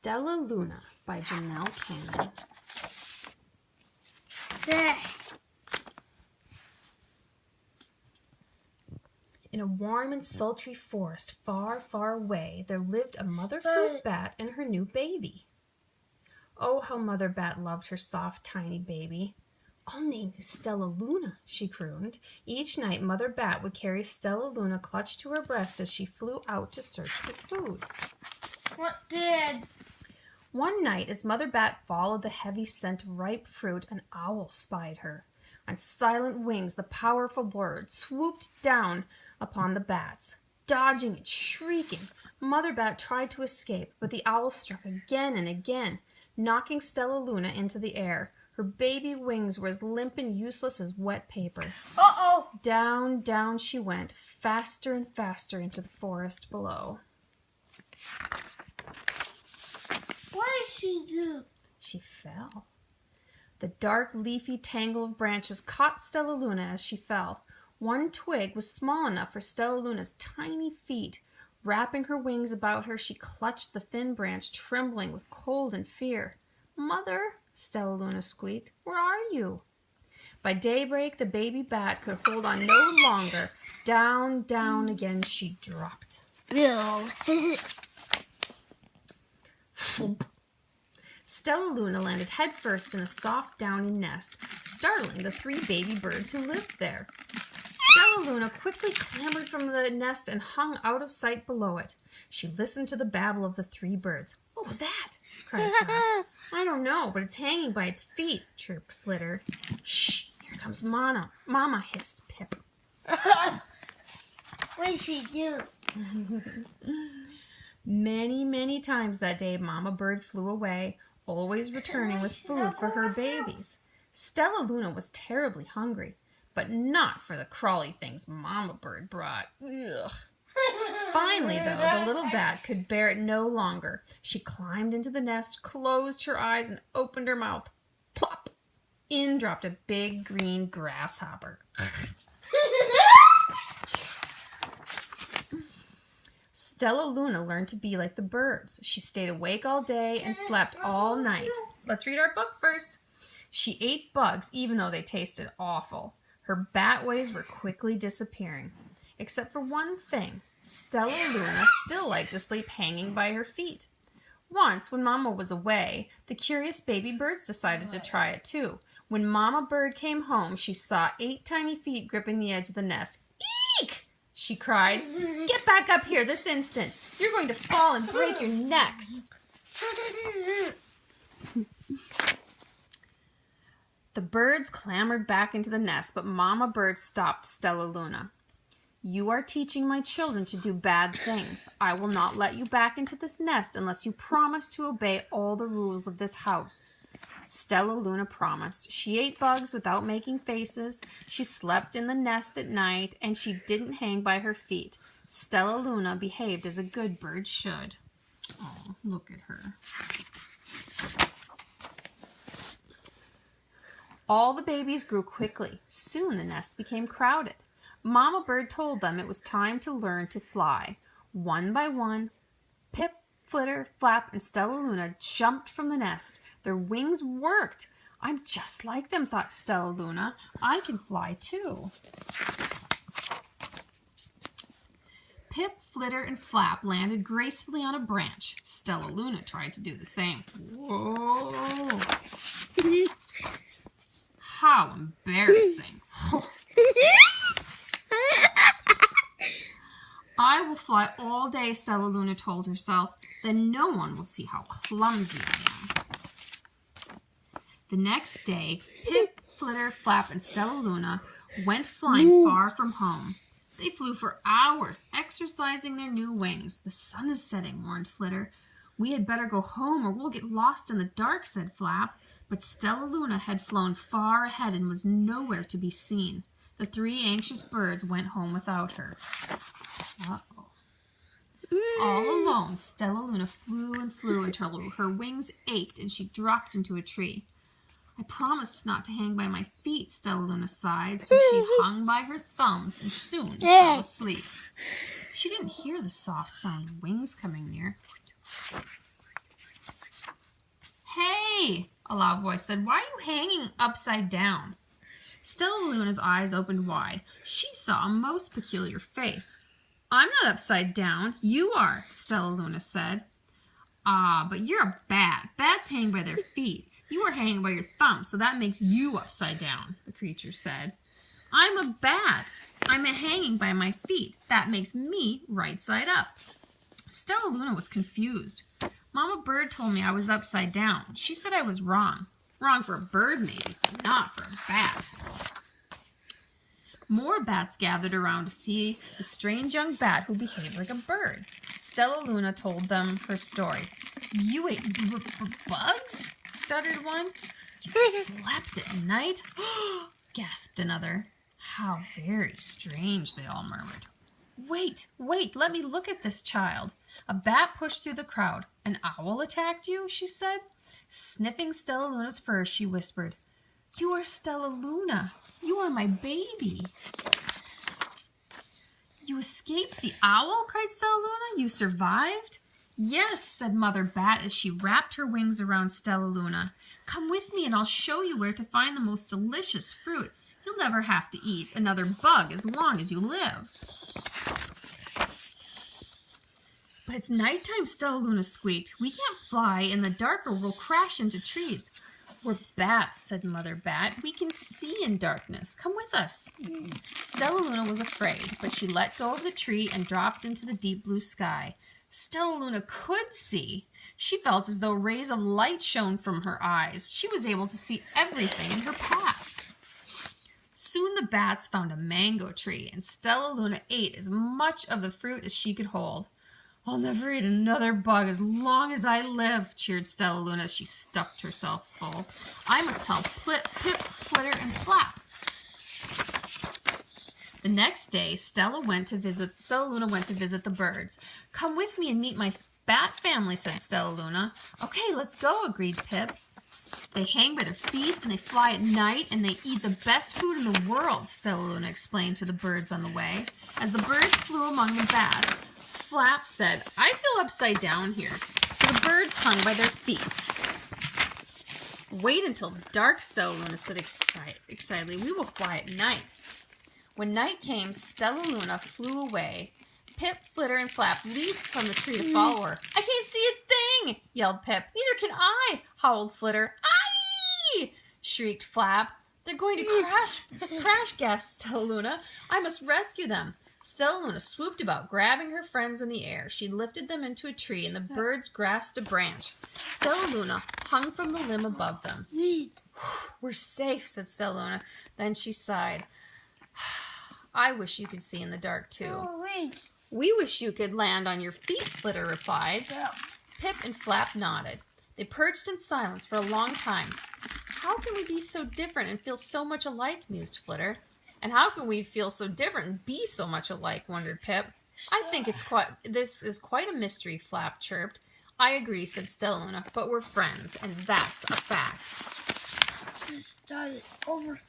Stellaluna by Janelle Cannon. In a warm and sultry forest far, far away, there lived a mother fruit bat and her new baby. Oh, how Mother Bat loved her soft, tiny baby. "I'll name you Stellaluna," she crooned. Each night, Mother Bat would carry Stellaluna clutched to her breast as she flew out to search for food. What did? One night, as Mother Bat followed the heavy scent of ripe fruit, an owl spied her. On silent wings, the powerful bird swooped down upon the bats. Dodging and shrieking, Mother Bat tried to escape, but the owl struck again and again, knocking Stellaluna into the air. Her baby wings were as limp and useless as wet paper. Uh-oh! Down, down she went, faster and faster into the forest below. What did she do? She fell. The dark, leafy tangle of branches caught Stellaluna as she fell. One twig was small enough for Stellaluna's tiny feet. Wrapping her wings about her, she clutched the thin branch, trembling with cold and fear. "Mother," Stellaluna squeaked, "where are you?" By daybreak, the baby bat could hold on no longer. Down, down again she dropped. Bill. Thump. Stellaluna landed headfirst in a soft, downy nest, startling the 3 baby birds who lived there. Stellaluna quickly clambered from the nest and hung out of sight below it. She listened to the babble of the 3 birds. "What was that?" cried Flap. "I don't know, but it's hanging by its feet," chirped Flitter. "Shh, here comes Mama," hissed Pip. What did she do? Many, many times that day, Mama Bird flew away, always returning with food for her babies. Stellaluna was terribly hungry, but not for the crawly things Mama Bird brought. Ugh. Finally, though, the little bat could bear it no longer. She climbed into the nest, closed her eyes, and opened her mouth. Plop! In dropped a big green grasshopper. Stellaluna learned to be like the birds. She stayed awake all day and slept all night. Let's read our book first. She ate bugs even though they tasted awful. Her bat ways were quickly disappearing. Except for one thing. Stellaluna still liked to sleep hanging by her feet. Once, when Mama was away, the curious baby birds decided to try it too. When Mama Bird came home, she saw 8 tiny feet gripping the edge of the nest. "Eek!" she cried. "Get back up here this instant. You're going to fall and break your necks." The birds clambered back into the nest, but Mama Bird stopped Stellaluna. "You are teaching my children to do bad things. I will not let you back into this nest unless you promise to obey all the rules of this house." Stellaluna promised. She ate bugs without making faces. She slept in the nest at night, and she didn't hang by her feet. Stellaluna behaved as a good bird should. Oh, look at her. All the babies grew quickly. Soon the nest became crowded. Mama Bird told them it was time to learn to fly. One by one, Pip, Flitter, Flap, and Stellaluna jumped from the nest. Their wings worked. "I'm just like them," thought Stellaluna. "I can fly too." Pip, Flitter, and Flap landed gracefully on a branch. Stellaluna tried to do the same. Whoa! How embarrassing. "I will fly all day," Stellaluna told herself. "Then no one will see how clumsy I am." The next day, Pip, Flitter, Flap, and Stellaluna went flying far from home. They flew for hours, exercising their new wings. "The sun is setting," warned Flitter. "We had better go home or we'll get lost in the dark," said Flap. But Stellaluna had flown far ahead and was nowhere to be seen. The 3 anxious birds went home without her. Uh-oh. All alone, Stellaluna flew and flew until her wings ached and she dropped into a tree. "I promised not to hang by my feet," Stellaluna sighed, so she hung by her thumbs and soon fell asleep. She didn't hear the soft sound of wings coming near. Hey, a loud voice said, why are you hanging upside down? Stellaluna's eyes opened wide. She saw a most peculiar face. I'm not upside down. You are, Stellaluna said. Ah, but you're a bat. Bats hang by their feet. You are hanging by your thumb, so that makes you upside down, the creature said. I'm a bat. I'm hanging by my feet. That makes me right side up. Stellaluna was confused. Mama Bird told me I was upside down. She said I was wrong. Wrong for a bird, maybe, but not for a bat. More bats gathered around to see the strange young bat who behaved like a bird. Stellaluna told them her story. You ate bugs? Stuttered one. You slept at night? Gasped another. How very strange, they all murmured. Wait, let me look at this child. A bat pushed through the crowd. An owl attacked you, she said. Sniffing Stellaluna's fur, she whispered, You are Stellaluna. You are my baby. You escaped the owl, cried Stellaluna. You survived? Yes, said Mother Bat as she wrapped her wings around Stellaluna. Come with me and I'll show you where to find the most delicious fruit. You'll never have to eat another bug as long as you live. But it's nighttime, Stellaluna squeaked. We can't fly in the dark or we'll crash into trees. We're bats, said Mother Bat. We can see in darkness. Come with us. Stellaluna was afraid, but she let go of the tree and dropped into the deep blue sky. Stellaluna could see. She felt as though rays of light shone from her eyes. She was able to see everything in her path. Soon the bats found a mango tree, and Stellaluna ate as much of the fruit as she could hold. I'll never eat another bug as long as I live, cheered Stellaluna as she stuffed herself full. I must tell Pip, Flitter, and Flap. The next day, Stellaluna went to visit the birds. Come with me and meet my bat family, said Stellaluna. Okay, let's go, agreed Pip. They hang by their feet and they fly at night and they eat the best food in the world, Stellaluna explained to the birds on the way. As the birds flew among the bats, Flap said, I feel upside down here. So the birds hung by their feet. Wait until dark, Stellaluna said excitedly. We will fly at night. When night came, Stellaluna flew away. Pip, Flitter, and Flap leaped from the tree to follow her. I can't see a thing, yelled Pip. Neither can I, howled Flitter. Aye! Shrieked Flap. They're going to crash, gasped Stellaluna. I must rescue them. Stellaluna swooped about, grabbing her friends in the air. She lifted them into a tree, and the birds grasped a branch. Stellaluna hung from the limb above them. We're safe, said Stellaluna. Then she sighed. I wish you could see in the dark, too. We wish you could land on your feet, Flitter replied. Pip and Flap nodded. They perched in silence for a long time. How can we be so different and feel so much alike, mused Flitter. And how can we feel so different and be so much alike, wondered Pip. I think this is quite a mystery, Flap chirped. I agree, said Stellaluna, but we're friends, and that's a fact. Started over